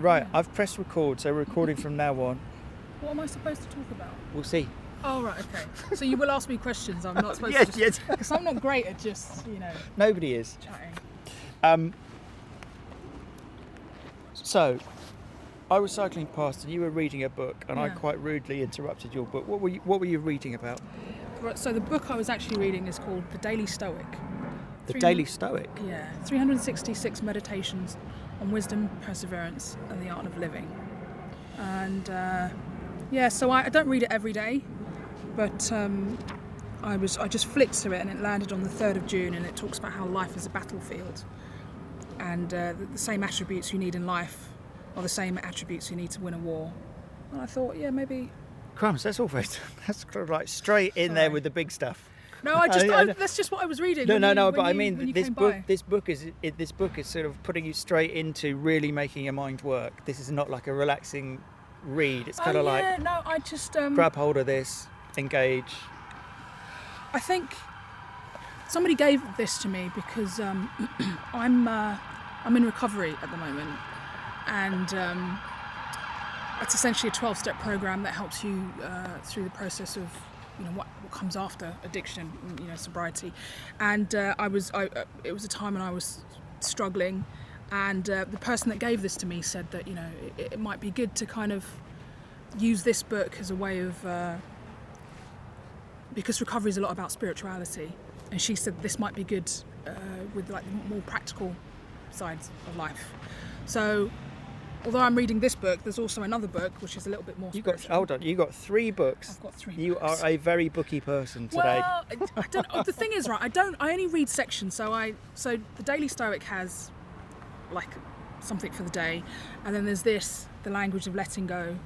Right, I've pressed record, so we're recording from now on. What am I supposed to talk about? We'll see. Oh, right, okay. So you will ask me questions. I'm not supposed to Yes. Because I'm not great at just, Nobody is. chatting. So, I was cycling past and you were reading a book, and I Yeah. quite rudely interrupted your book. What were you reading about? Right, so the book I was actually reading is called The Daily Stoic. The Daily Stoic? Yeah. 366 Meditations on Wisdom, Perseverance and the Art of Living. And, so I don't read it every day, but I just flicked through it and it landed on the 3rd of June, and it talks about how life is a battlefield. And the same attributes you need in life are the same attributes you need to win a war. And I thought, maybe... Crumbs, that's kind of like straight in there with the big stuff. No, that's just what I was reading. But I mean, this book is sort of putting you straight into really making your mind work. This is not like a relaxing read. It's kind of I just grab hold of this, engage. I think somebody gave this to me because I'm in recovery at the moment, and it's essentially a 12-step program that helps you through the process of what comes after addiction, sobriety. And it was a time when I was struggling, and the person that gave this to me said that it might be good to kind of use this book as a way of because recovery is a lot about spirituality, and she said this might be good with like the more practical sides of life. So although I'm reading this book, there's also another book which is a little bit more spiritual. Hold on, you got 3 books. I've got 3 You books. are a very booky person today. Well, I don't. The thing is, right? I only read sections. So the Daily Stoic has like something for the day, and then there's The Language of Letting Go,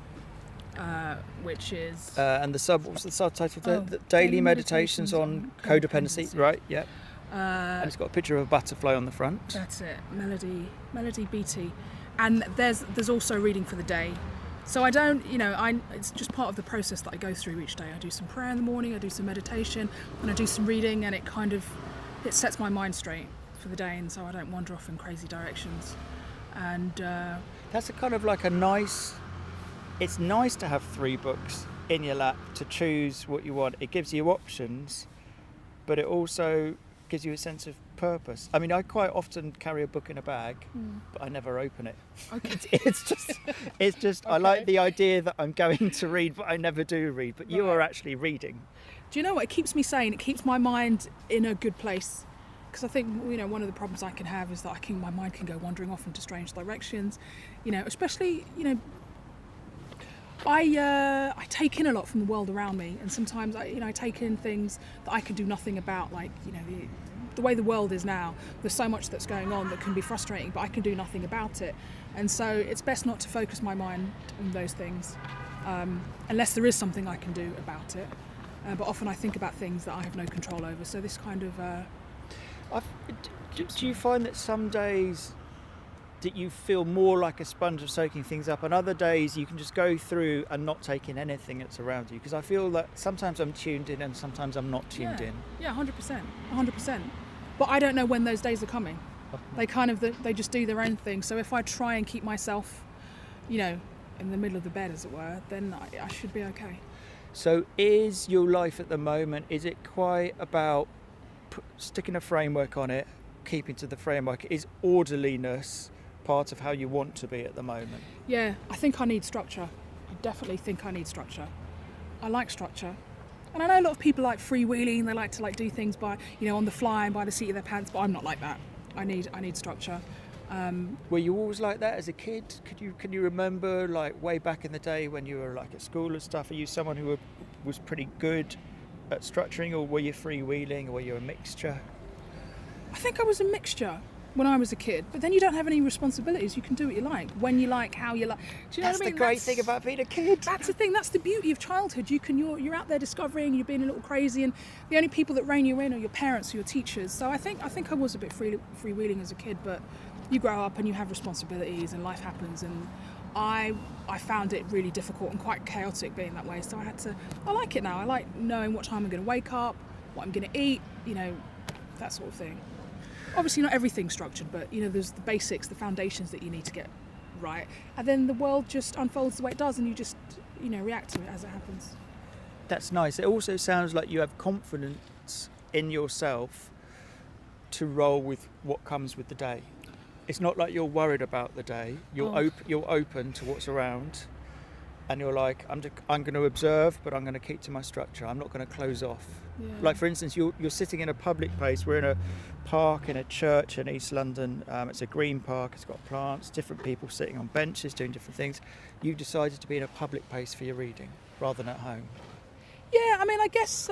which is and what's the subtitle? Oh, The Daily Meditations on Codependency. Right? Yeah. And it's got a picture of a butterfly on the front. That's it, Melody Beatty. And there's also reading for the day. So I don't, it's just part of the process that I go through each day. I do some prayer in the morning, I do some meditation, and I do some reading, and it sets my mind straight for the day, and so I don't wander off in crazy directions. And that's a kind of like it's nice to have 3 books in your lap to choose what you want. It gives you options, but it also gives you a sense of purpose. I mean, I quite often carry a book in a bag, but I never open it. Okay. It's just Okay. I like the idea that I'm going to read, but I never do read. But you are actually reading. Do you know what it keeps me sane? It keeps my mind in a good place. Because I think, one of the problems I can have is that my mind can go wandering off into strange directions. Especially, I take in a lot from the world around me, and sometimes I take in things that I can do nothing about, like the way the world is now. There's so much that's going on that can be frustrating, but I can do nothing about it. And so it's best not to focus my mind on those things, unless there is something I can do about it. But often I think about things that I have no control over. So this kind of... Do you find that some days that you feel more like a sponge of soaking things up, and other days you can just go through and not take in anything that's around you? Because I feel that sometimes I'm tuned in and sometimes I'm not tuned in. Yeah, 100%. But I don't know when those days are coming. They just do their own thing. So if I try and keep myself, in the middle of the bed, as it were, then I should be okay. So is your life at the moment, is it quite about sticking a framework on it, keeping to the framework? Is orderliness part of how you want to be at the moment? Yeah, I think I need structure. I definitely think I need structure. I like structure. And I know a lot of people like freewheeling, they like to do things by, on the fly and by the seat of their pants, but I'm not like that. I need structure. Were you always like that as a kid? Can you remember, like, way back in the day when you were like at school and stuff? Are you someone who was pretty good at structuring, or were you freewheeling, or were you a mixture? I think I was a mixture when I was a kid, but then you don't have any responsibilities. You can do what you like, when you like, how you like. Do you know what I mean? That's the great thing about being a kid. That's the thing. That's the beauty of childhood. You're out there discovering. You're being a little crazy, and the only people that rein you in are your parents or your teachers. So I think I was a bit freewheeling as a kid, but you grow up and you have responsibilities, and life happens. And I found it really difficult and quite chaotic being that way. So I like it now. I like knowing what time I'm going to wake up, what I'm going to eat. That sort of thing. Obviously not everything's structured, but there's the basics, the foundations that you need to get right, and then the world just unfolds the way it does, and you just, react to it as it happens. That's nice. It also sounds like you have confidence in yourself to roll with what comes with the day. It's not like you're worried about the day. You're open to what's around, and you're like, I'm going to observe, but I'm going to keep to my structure. I'm not going to close off. Yeah. Like, for instance, you're sitting in a public place. We're in a park in a church in East London. It's a green park. It's got plants, different people sitting on benches doing different things. You decided to be in a public place for your reading rather than at home. Yeah, I mean, I guess,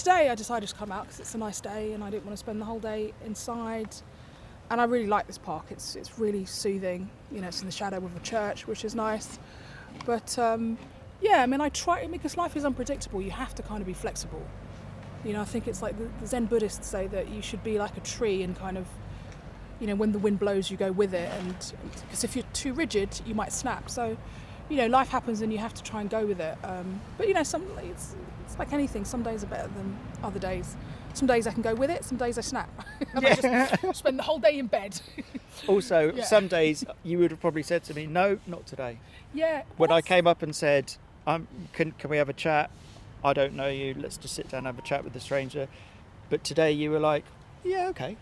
today I decided to come out because it's a nice day and I didn't want to spend the whole day inside. And I really like this park. It's really soothing. It's in the shadow of a church, which is nice. But, I try, because life is unpredictable. You have to kind of be flexible. I think it's like the Zen Buddhists say that you should be like a tree and kind of, when the wind blows, you go with it. And because if you're too rigid, you might snap. So, life happens and you have to try and go with it. But it's like anything. Some days are better than other days. Some days I can go with it. Some days I snap. And I just spend the whole day in bed. Also, some days you would have probably said to me, "No, not today." Yeah. When I came up and said, "Can we have a chat? I don't know you. Let's just sit down and have a chat with a stranger." But today you were like, "Yeah, okay."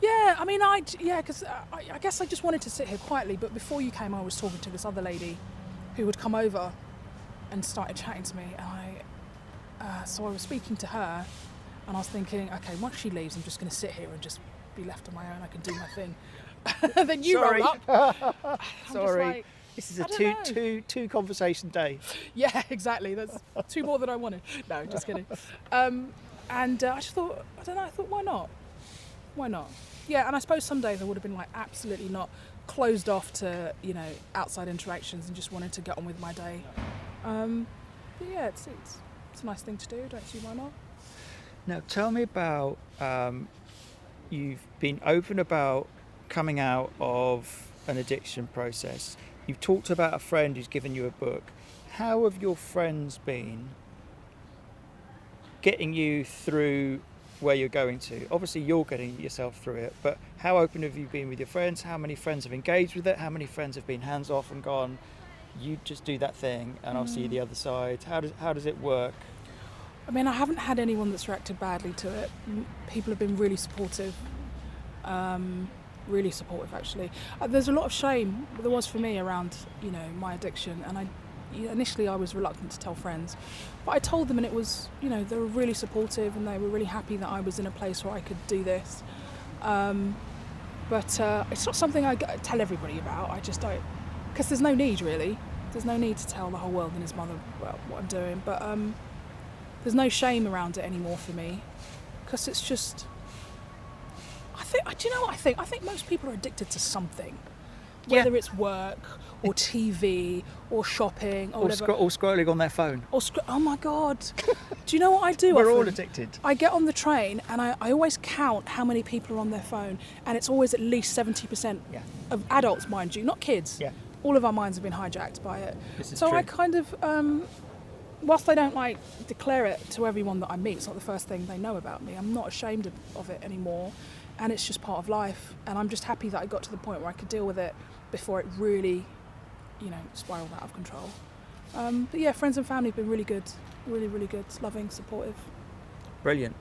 Yeah, because I guess I just wanted to sit here quietly. But before you came, I was talking to this other lady who would come over and started chatting to me, and so I was speaking to her, and I was thinking, okay, once she leaves, I'm just going to sit here and just be left on my own. I can do my thing. Then you roll up. Sorry, this is a two conversation day. Yeah, exactly. That's 2 more than I wanted. No, just kidding. And I just thought, I thought, why not? Why not? Yeah, and I suppose some days I would have been like absolutely not closed off to, outside interactions and just wanted to get on with my day. But yeah, it's a nice thing to do. Don't see why not. Now, tell me about, you've been open about coming out of an addiction process. You've talked about a friend who's given you a book. How have your friends been getting you through where you're going to? Obviously, you're getting yourself through it, but how open have you been with your friends? How many friends have engaged with it? How many friends have been hands off and gone, you just do that thing and I'll see you the other side? How does it work? I mean, I haven't had anyone that's reacted badly to it. People have been really supportive. Really supportive, actually. There's a lot of shame, there was for me, around, my addiction. And initially I was reluctant to tell friends. But I told them, and it was, they were really supportive and they were really happy that I was in a place where I could do this. But it's not something I tell everybody about. I just don't, because there's no need, really. There's no need to tell the whole world and his mother what I'm doing. But there's no shame around it anymore for me, because it's just, do you know what I think? I think most people are addicted to something, whether it's work or TV or shopping or whatever. Or scrolling on their phone. Oh my God. Do you know what I do? We're all addicted. I get on the train and I always count how many people are on their phone, and it's always at least 70% of adults, mind you, not kids. Yeah. All of our minds have been hijacked by it. So true. I kind of, whilst I don't declare it to everyone that I meet, it's not the first thing they know about me, I'm not ashamed of it anymore. And it's just part of life, and I'm just happy that I got to the point where I could deal with it before it really, spiraled out of control. But yeah, friends and family have been really good, really, really good, loving, supportive. Brilliant.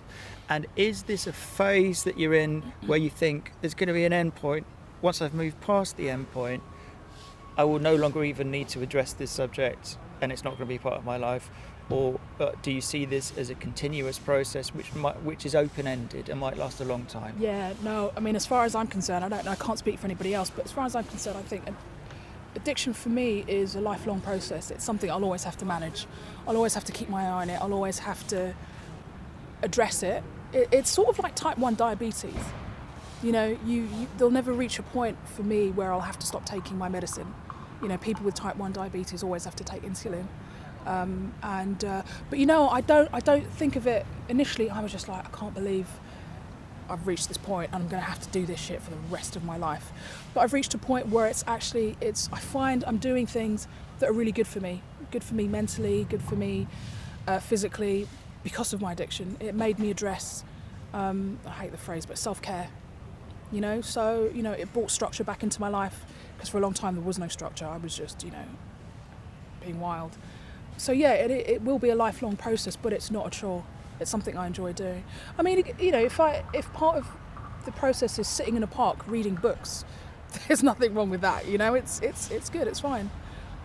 And is this a phase that you're in where you think there's going to be an end point? Once I've moved past the end point, I will no longer even need to address this subject, and it's not going to be part of my life? Or do you see this as a continuous process which is open-ended and might last a long time? Yeah, no, I mean, as far as I'm concerned, I can't speak for anybody else, but as far as I'm concerned, I think addiction for me is a lifelong process. It's something I'll always have to manage. I'll always have to keep my eye on it. I'll always have to address it. It's sort of like type 1 diabetes. They'll never reach a point for me where I'll have to stop taking my medicine. People with type 1 diabetes always have to take insulin. But I don't think of it initially. I was just like, I can't believe I've reached this point and I'm going to have to do this shit for the rest of my life. But I've reached a point where I find I'm doing things that are really good for me mentally, good for me physically, because of my addiction. It made me address, I hate the phrase, but self-care. you know. So, you know, it brought structure back into my life, because for a long time there was no structure. I was just, you know, being wild. So yeah, it will be a lifelong process, but it's not a chore. It's something I enjoy doing. I mean, you know, if part of the process is sitting in a park reading books, there's nothing wrong with that. You know, it's good. It's fine.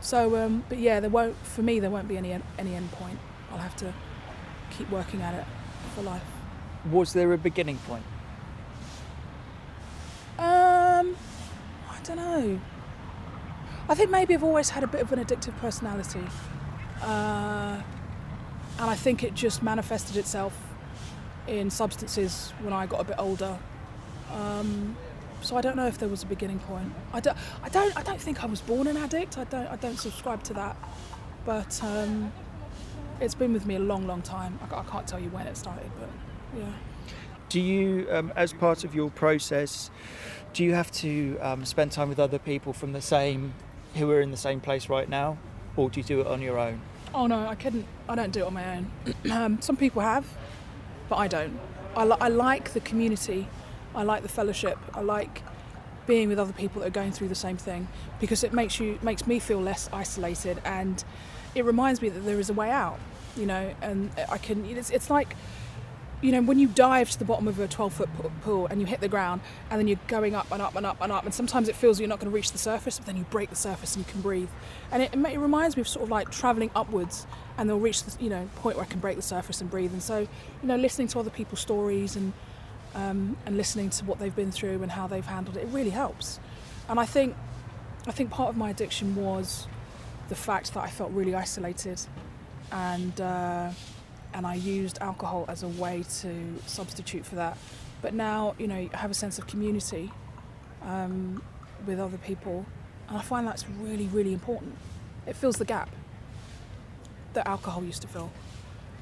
So, but yeah, there won't be any end point. I'll have to keep working at it for life. Was there a beginning point? I don't know. I think maybe I've always had a bit of an addictive personality. And I think it just manifested itself in substances when I got a bit older. So I don't know if there was a beginning point. I don't think I was born an addict. I don't subscribe to that. But it's been with me a long, long time. I can't tell you when it started, but yeah. Do you, as part of your process, do you have to spend time with other people who are in the same place right now, or do you do it on your own? Oh no, I don't do it on my own. Some people have, but I don't. I like the community. I like the fellowship. I like being with other people that are going through the same thing, because it makes me feel less isolated, and it reminds me that there is a way out, you know. And it's like, you know, when you dive to the bottom of a 12-foot pool and you hit the ground, and then you're going up and up and up and up, and sometimes it feels you're not going to reach the surface, but then you break the surface and you can breathe. And it reminds me of sort of like travelling upwards, and they'll reach the, you know, point where I can break the surface and breathe. And so, you know, listening to other people's stories and listening to what they've been through and how they've handled it really helps. And I think part of my addiction was the fact that I felt really isolated, and I used alcohol as a way to substitute for that. But now, you know, I have a sense of community with other people, and I find that's really, really important. It fills the gap that alcohol used to fill.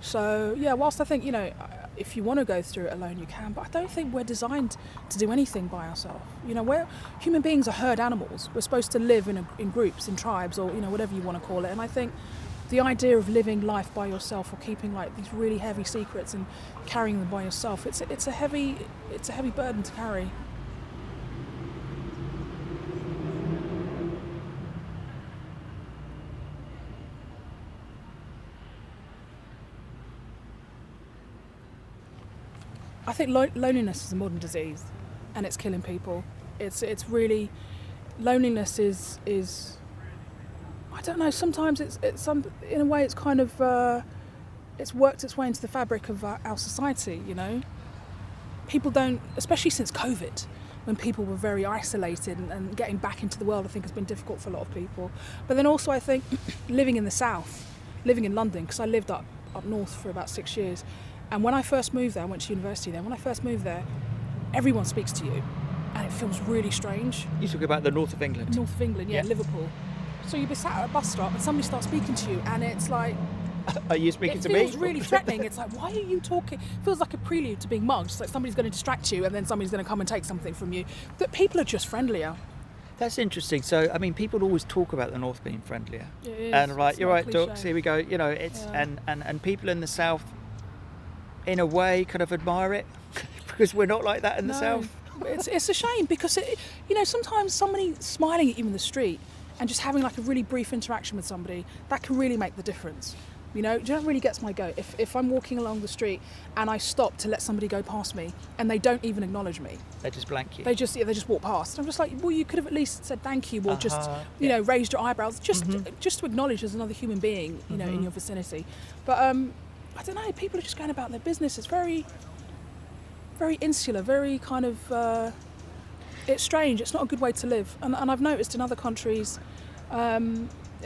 So yeah, whilst I think, you know, if you want to go through it alone, you can, but I don't think we're designed to do anything by ourselves. You know, human beings are herd animals. We're supposed to live in groups, in tribes, or, you know, whatever you want to call it. And I think the idea of living life by yourself, or keeping like these really heavy secrets and carrying them by yourself, it's a heavy burden to carry. I think loneliness is a modern disease, and it's killing people. It's really, loneliness is I don't know. Sometimes it's in a way it's kind of it's worked its way into the fabric of our society. You know, people don't, especially since COVID, when people were very isolated, and getting back into the world, I think has been difficult for a lot of people. But then also I think living in the south, living in London, because I lived up north for about 6 years. And when I first moved there, I went to university there. When I first moved there, everyone speaks to you, and it feels really strange. You talk about the north of England. North of England, yeah, Liverpool. So you'd be sat at a bus stop and somebody starts speaking to you, and it's like, are you speaking to me? It feels really threatening. It's like, why are you talking? It feels like a prelude to being mugged. It's like somebody's going to distract you, and then somebody's going to come and take something from you. But people are just friendlier. That's interesting. So, I mean, people always talk about the north being friendlier. It is. And right, it's you're not right, cliche. Dux, here we go. You know, it's Yeah. and people in the south, in a way, kind of admire it because we're not like that in the south. It's a shame, because you know, sometimes somebody smiling at you in the street and just having like a really brief interaction with somebody, that can really make the difference. You know, do you know what really gets my goat? If I'm walking along the street and I stop to let somebody go past me and they don't even acknowledge me, They just blank you. they just walk past. I'm just like, well, you could have at least said thank you, or just you know, raised your eyebrows, just to acknowledge there's another human being, you know, in your vicinity. But I don't know, people are just going about their business. It's very, very insular, very kind of, it's strange. It's not a good way to live. And I've noticed in other countries,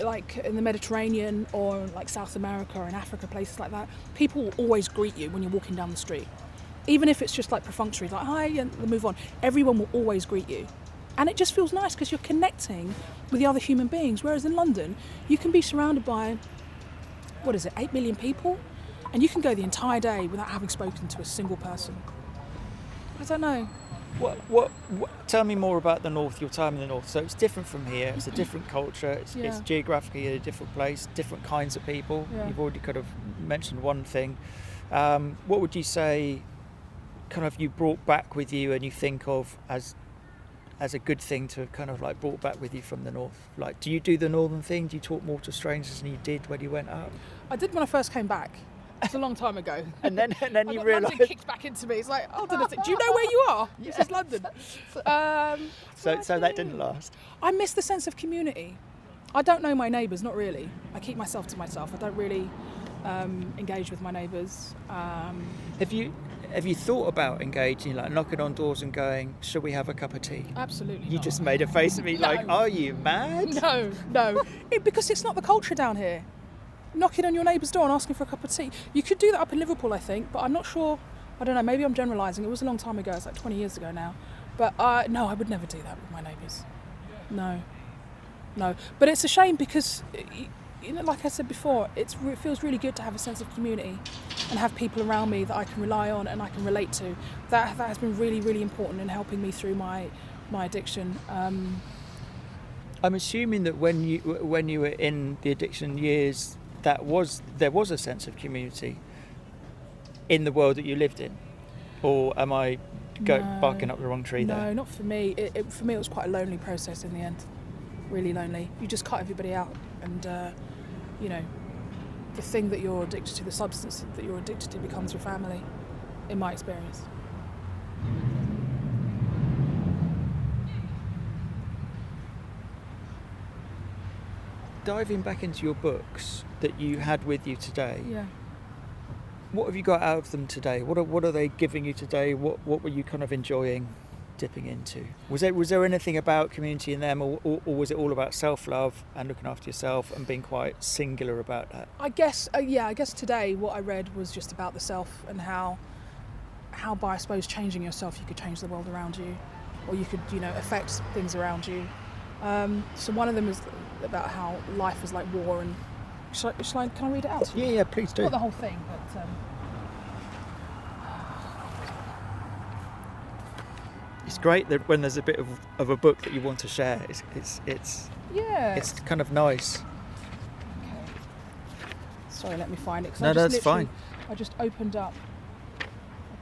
like in the Mediterranean or like South America or in Africa, places like that, people will always greet you when you're walking down the street. Even if it's just like perfunctory, like hi, and they move on. Everyone will always greet you. And it just feels nice because you're connecting with the other human beings. Whereas in London, you can be surrounded by, 8 million people? And you can go the entire day without having spoken to a single person. I don't know. What tell me more about the north, your time in the north. So it's different from here, it's a different culture, it's geographically a different place, different kinds of people. You've already kind of mentioned one thing. What would you say kind of you brought back with you and you think of as a good thing to have kind of like brought back with you from the north? Like, do you do the northern thing? Do you talk more to strangers than you did when you went up? I did when I first came back. It's a long time ago. And then you London realise. kicked back into me. It's like, hold on a second. Do you know where you are? This is London. So that didn't last. I miss the sense of community. I don't know my neighbours, not really. I keep myself to myself. I don't really engage with my neighbours. Have you thought about engaging, like knocking on doors and going, "Shall we have a cup of tea?" Absolutely You not. just made a face at me No. like, "Are you mad?" No. Because it's not the culture down here. Knocking on your neighbour's door and asking for a cup of tea. You could do that up in Liverpool, I think, but I'm not sure. I don't know, maybe I'm generalising. It was a long time ago. It's like 20 years ago now. But no, I would never do that with my neighbours. No. But it's a shame because, like I said before, it feels really good to have a sense of community and have people around me that I can rely on and I can relate to. That has been really, really important in helping me through my addiction. I'm assuming that when you were in the addiction years, there was a sense of community in the world that you lived in, or am I barking up the wrong tree there? No, not for me. For me, it was quite a lonely process in the end. Really lonely. You just cut everybody out, and the thing that you're addicted to, the substance that you're addicted to, becomes your family. In my experience. Diving back into your books that you had with you today, Yeah. what have you got out of them today? What are they giving you today? What were you kind of enjoying dipping into? Was there anything about community in them, or was it all about self-love and looking after yourself and being quite singular about that? I guess today what I read was just about the self and how by, I suppose, changing yourself you could change the world around you, or you could affect things around you. So one of them is about how life is like war, and can I read it out to you? Yeah, please do. Not the whole thing, but It's great that when there's a bit of a book that you want to share, it's kind of nice. Okay. Sorry, let me find it. 'Cause No, that's fine. I just opened up a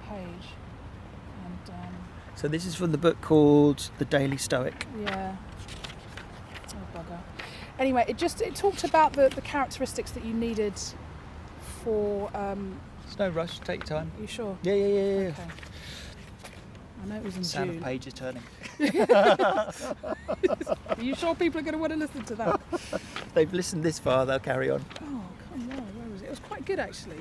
page, and So this is from the book called The Daily Stoic. yeah. Oh bugger. Anyway, it talked about the characteristics that you needed for. There's no rush. Take your time. Are you sure? Yeah. Okay. I know it was in Sound June. of pages turning. Are you sure people are going to want to listen to that? They've listened this far. They'll carry on. Oh, come on. Where was it? It was quite good, actually.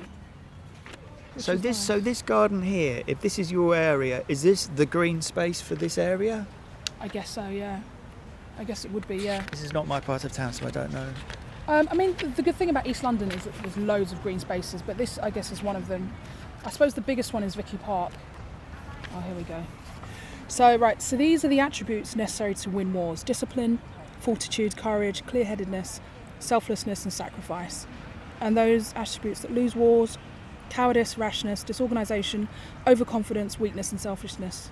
So this garden here, if this is your area, is this the green space for this area? I guess so, yeah. I guess it would be, yeah. This is not my part of town, so I don't know. I mean, the good thing about East London is that there's loads of green spaces, but this, I guess, is one of them. I suppose the biggest one is Vicky Park. Oh, here we go. So these are the attributes necessary to win wars: discipline, fortitude, courage, clear-headedness, selflessness, and sacrifice. And those attributes that lose wars: cowardice, rashness, disorganisation, overconfidence, weakness, and selfishness.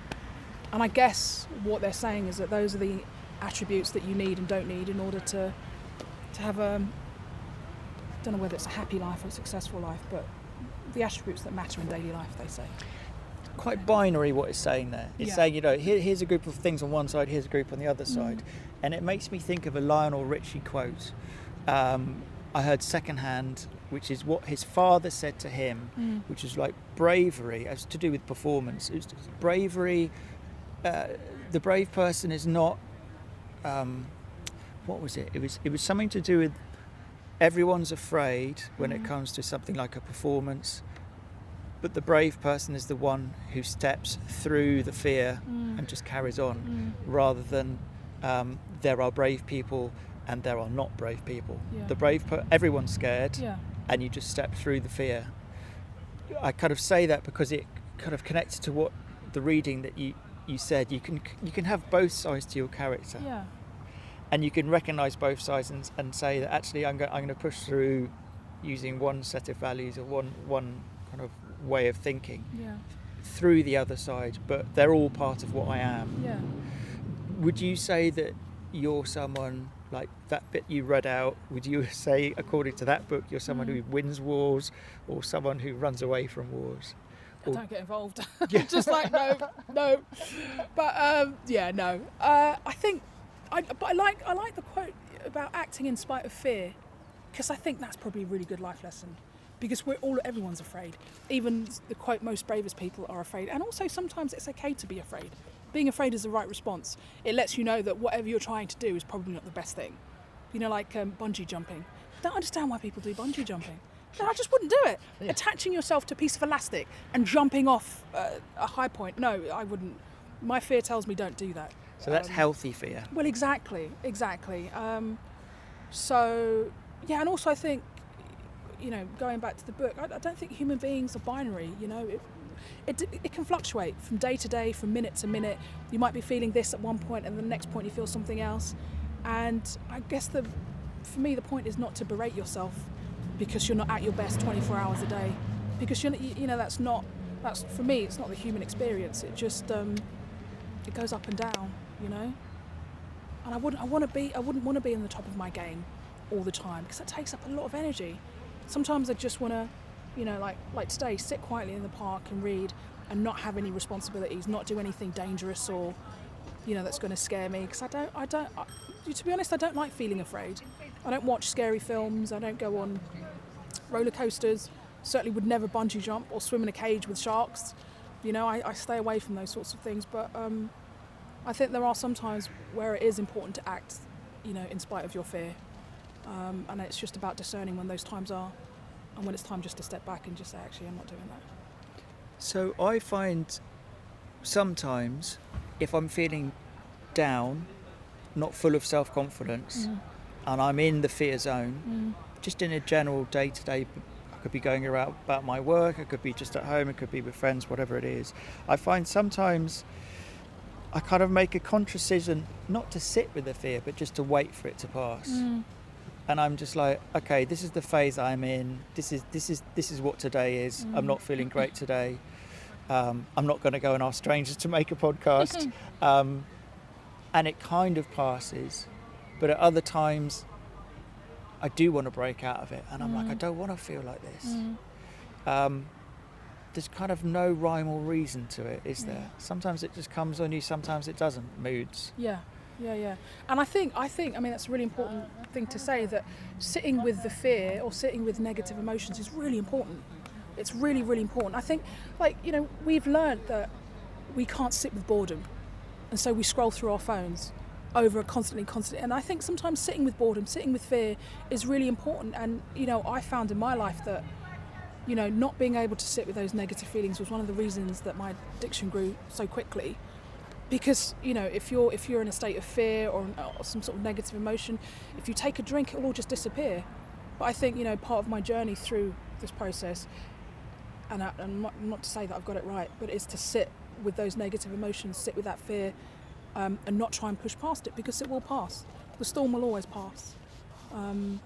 And I guess what they're saying is that those are the attributes that you need and don't need in order to have I don't know whether it's a happy life or a successful life, but the attributes that matter in daily life, they say. Quite binary what it's saying there. It's saying, here's a group of things on one side, here's a group on the other side. And it makes me think of a Lionel Richie quote. I heard secondhand, which is what his father said to him, which is like bravery. It was to do with performance. It was bravery. The brave person is not. What was it? It was something to do with everyone's afraid when it comes to something like a performance, but the brave person is the one who steps through the fear and just carries on, rather than there are brave people and there are not brave people. Yeah. Everyone's scared, and you just step through the fear. I kind of say that because it kind of connects to what the reading that you said. You can have both sides to your character. Yeah. And you can recognise both sides and say that actually I'm going to push through using one set of values or one kind of way of thinking through the other side, but they're all part of what I am. Yeah. Would you say that you're someone, like that bit you read out, would you say, according to that book, you're someone who wins wars or someone who runs away from wars? I don't get involved. Just like, no. But no. I think, I like the quote about acting in spite of fear, because I think that's probably a really good life lesson. Because everyone's afraid. Even the quote, most bravest people are afraid. And also sometimes it's okay to be afraid. Being afraid is the right response. It lets you know that whatever you're trying to do is probably not the best thing. You know, like bungee jumping. I don't understand why people do bungee jumping. No, I just wouldn't do it. Yeah. Attaching yourself to a piece of elastic and jumping off a high point. No, I wouldn't. My fear tells me don't do that. So that's healthy fear. Well, exactly. So, yeah, and also I think, you know, going back to the book, I don't think human beings are binary. You know, it can fluctuate from day to day, from minute to minute. You might be feeling this at one point, and the next point you feel something else. And I guess for me, the point is not to berate yourself because you're not at your best 24 hours a day. Because that's for me, it's not the human experience. It just it goes up and down, you know. And I wouldn't want to be in the top of my game all the time, because that takes up a lot of energy. Sometimes I just want to, you know, like today, sit quietly in the park and read and not have any responsibilities, not do anything dangerous or, you know, that's going to scare me. Because to be honest, I don't like feeling afraid. I don't watch scary films. I don't go on roller coasters. Certainly would never bungee jump or swim in a cage with sharks. You know, I stay away from those sorts of things. But I think there are some times where it is important to act, you know, in spite of your fear. And it's just about discerning when those times are, and when it's time just to step back and just say, actually, I'm not doing that. So I find sometimes if I'm feeling down, not full of self-confidence, and I'm in the fear zone, just in a general day-to-day, I could be going around about my work, I could be just at home, it could be with friends, whatever it is. I find sometimes I kind of make a conscious decision not to sit with the fear, but just to wait for it to pass. And I'm just like, okay, this is the phase I'm in. This is what today is. I'm not feeling great today. I'm not going to go and ask strangers to make a podcast. And it kind of passes. But at other times, I do want to break out of it. And I'm like, I don't want to feel like this. There's kind of no rhyme or reason to it, is there? Sometimes it just comes on you, sometimes it doesn't. Moods. Yeah. And I think, that's a really important thing to say, that sitting with the fear or sitting with negative emotions is really important. It's really, really important. I think, like, you know, we've learned that we can't sit with boredom. And so we scroll through our phones over constantly. And I think sometimes sitting with boredom, sitting with fear is really important. And, you know, I found in my life that, you know, not being able to sit with those negative feelings was one of the reasons that my addiction grew so quickly. Because, you know, if you're in a state of fear or some sort of negative emotion, if you take a drink, it will all just disappear. But I think, you know, part of my journey through this process, and not to say that I've got it right, but is to sit with those negative emotions, sit with that fear, and not try and push past it, because it will pass. The storm will always pass. I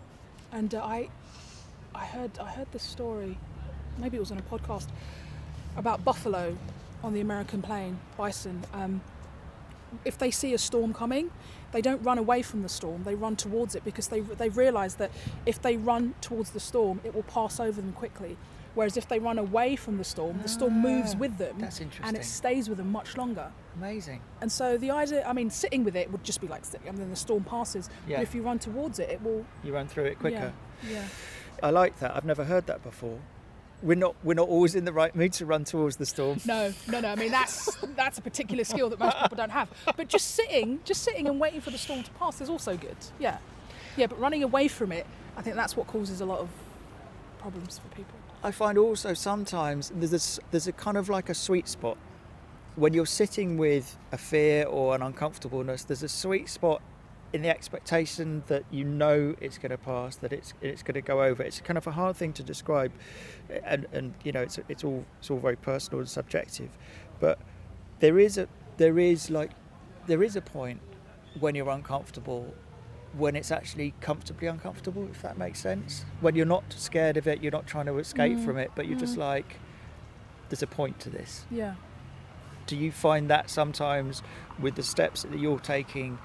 heard this story, maybe it was on a podcast, about buffalo on the American plain, bison. If they see a storm coming, they don't run away from the storm, they run towards it, because they realise that if they run towards the storm, it will pass over them quickly. Whereas if they run away from the storm moves with them. That's interesting. And it stays with them much longer. Amazing. And so the idea, I mean, sitting with it would just be like sitting, and then the storm passes. Yeah. But if you run towards it, it will... You run through it quicker. Yeah. I like that. I've never heard that before. We're not always in the right mood to run towards the storm. No. I mean, that's a particular skill that most people don't have. But just sitting and waiting for the storm to pass is also good. Yeah. But running away from it, I think that's what causes a lot of problems for people. I find also sometimes there's a kind of like a sweet spot when you're sitting with a fear or an uncomfortableness. There's a sweet spot in the expectation that you know it's going to pass, that it's going to go over. It's kind of a hard thing to describe, and you know it's all very personal and subjective. But there is a point when you're uncomfortable, when it's actually comfortably uncomfortable, if that makes sense. When you're not scared of it, you're not trying to escape from it, but you're just like, there's a point to this. Yeah. Do you find that sometimes with the steps that you're taking,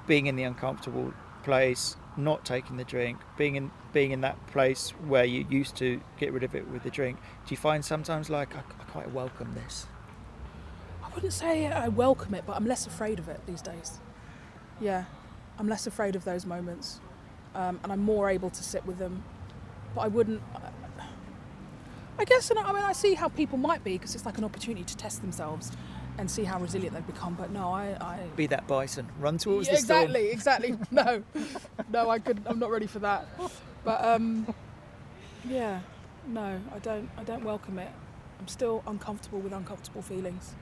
being in the uncomfortable place, not taking the drink, being in that place where you used to get rid of it with the drink, do you find sometimes like I quite welcome this? I wouldn't say I welcome it, but I'm less afraid of it these days. Yeah, I'm less afraid of those moments, and I'm more able to sit with them. But I wouldn't. I guess, I mean, I see how people might be, because it's like an opportunity to test themselves and see how resilient they've become. But no, I Be that bison, run towards the storm. Exactly. No, I couldn't. I'm not ready for that. But yeah, no, I don't welcome it. I'm still uncomfortable with uncomfortable feelings.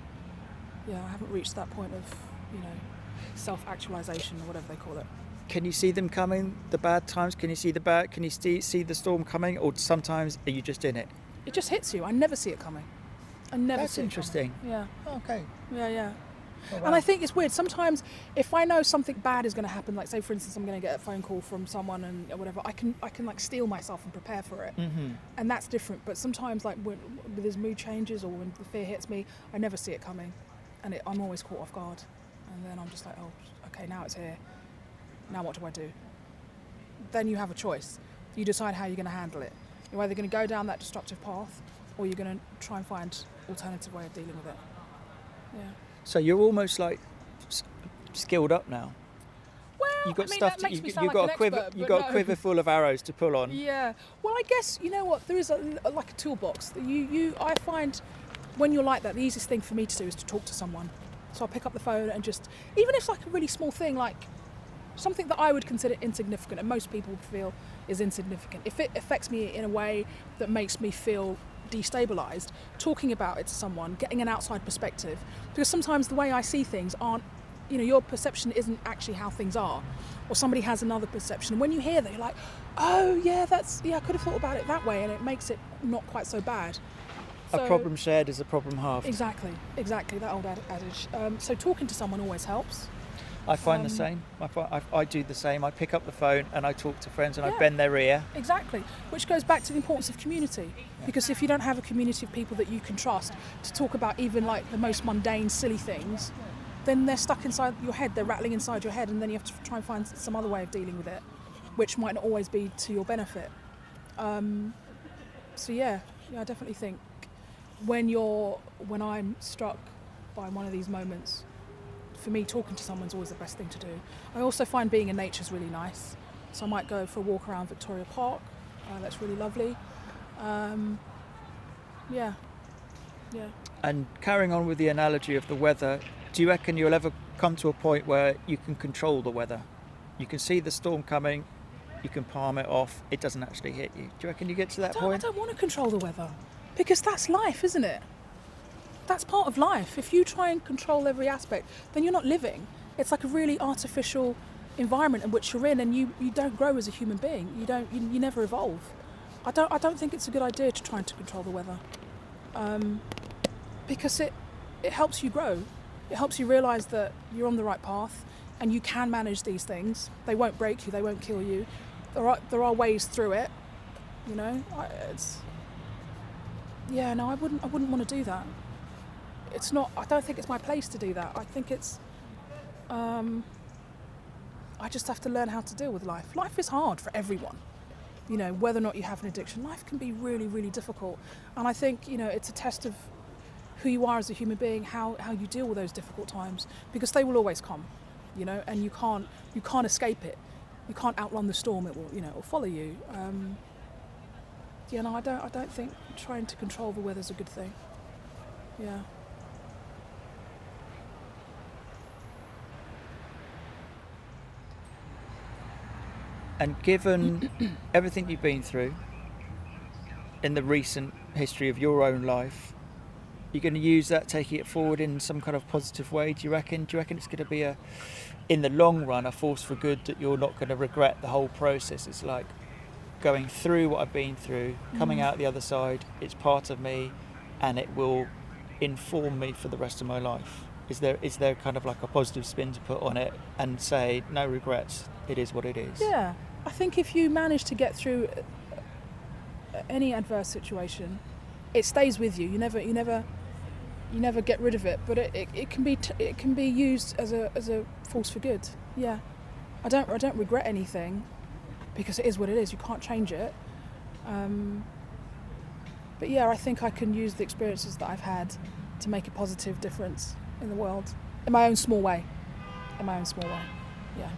Yeah, I haven't reached that point of, self-actualization or whatever they call it. Can you see them coming, the bad times? Can you see see the storm coming, or sometimes are you just in it? It just hits you. I never see it coming. I never That's see it interesting. coming. Yeah. Okay. Yeah. Oh, wow. And I think it's weird. Sometimes if I know something bad is going to happen, like say for instance I'm going to get a phone call from someone and or whatever, I can like steel myself and prepare for it. Mm-hmm. And that's different. But sometimes like when there's mood changes or when the fear hits me, I never see it coming. And I'm always caught off guard. And then I'm just like, oh, okay, now it's here. Now what do I do? Then you have a choice. You decide how you're going to handle it. You're either going to go down that destructive path or you're going to try and find an alternative way of dealing with it. Yeah. So you're almost like skilled up now. Well, You've got I mean, stuff. that makes me You've sound got like a an quiver. expert, You've but got a quiver full of arrows to pull on. Yeah. Well, I guess you know what. There is like a toolbox. I find when you're like that, the easiest thing for me to do is to talk to someone. So I'll pick up the phone and just, even if it's like a really small thing, like something that I would consider insignificant and most people feel is insignificant. If it affects me in a way that makes me feel destabilised, talking about it to someone, getting an outside perspective, because sometimes the way I see things aren't, your perception isn't actually how things are, or somebody has another perception. And when you hear that, you're like, oh yeah, I could have thought about it that way, and it makes it not quite so bad. A problem shared is a problem halved. Exactly, that old adage. So talking to someone always helps. I find the same. I do the same. I pick up the phone and I talk to friends and I bend their ear. Exactly, which goes back to the importance of community. Because if you don't have a community of people that you can trust to talk about even like the most mundane, silly things, then they're stuck inside your head, they're rattling inside your head, and then you have to try and find some other way of dealing with it, which might not always be to your benefit. So yeah, I definitely think when I'm struck by one of these moments, for me, talking to someone's always the best thing to do. I also find being in nature's really nice. So I might go for a walk around Victoria Park. That's really lovely. Yeah. And carrying on with the analogy of the weather, do you reckon you'll ever come to a point where you can control the weather? You can see the storm coming, you can palm it off, it doesn't actually hit you. Do you reckon you get to that point? I don't want to control the weather, because that's life, isn't it? That's part of life. If you try and control every aspect, then you're not living. It's like a really artificial environment in which you're in, and you don't grow as a human being. You never evolve. I don't think it's a good idea to try to control the weather, because it helps you grow. It helps you realise that you're on the right path and you can manage these things. They won't break you. They won't kill you. There are ways through it. I wouldn't want to do that. It's not. I don't think it's my place to do that. I think it's. I just have to learn how to deal with life. Life is hard for everyone. Whether or not you have an addiction, life can be really, really difficult. And I think it's a test of who you are as a human being, how you deal with those difficult times, because they will always come. And you can't escape it. You can't outrun the storm. It will it'll follow you. I don't think trying to control the weather's a good thing. Yeah. And given everything you've been through in the recent history of your own life, you're going to use that, taking it forward in some kind of positive way, do you reckon? Do you reckon it's going to be in the long run, a force for good, that you're not going to regret the whole process? It's like going through what I've been through, coming out the other side, it's part of me, and it will inform me for the rest of my life. Is there kind of like a positive spin to put on it and say, no regrets, it is what it is? Yeah, I think if you manage to get through any adverse situation, it stays with you. You never get rid of it, but it can be used as a force for good. Yeah, I don't regret anything. because it is what it is. You can't change it. But yeah, I think I can use the experiences that I've had to make a positive difference in the world, in my own small way. Yeah.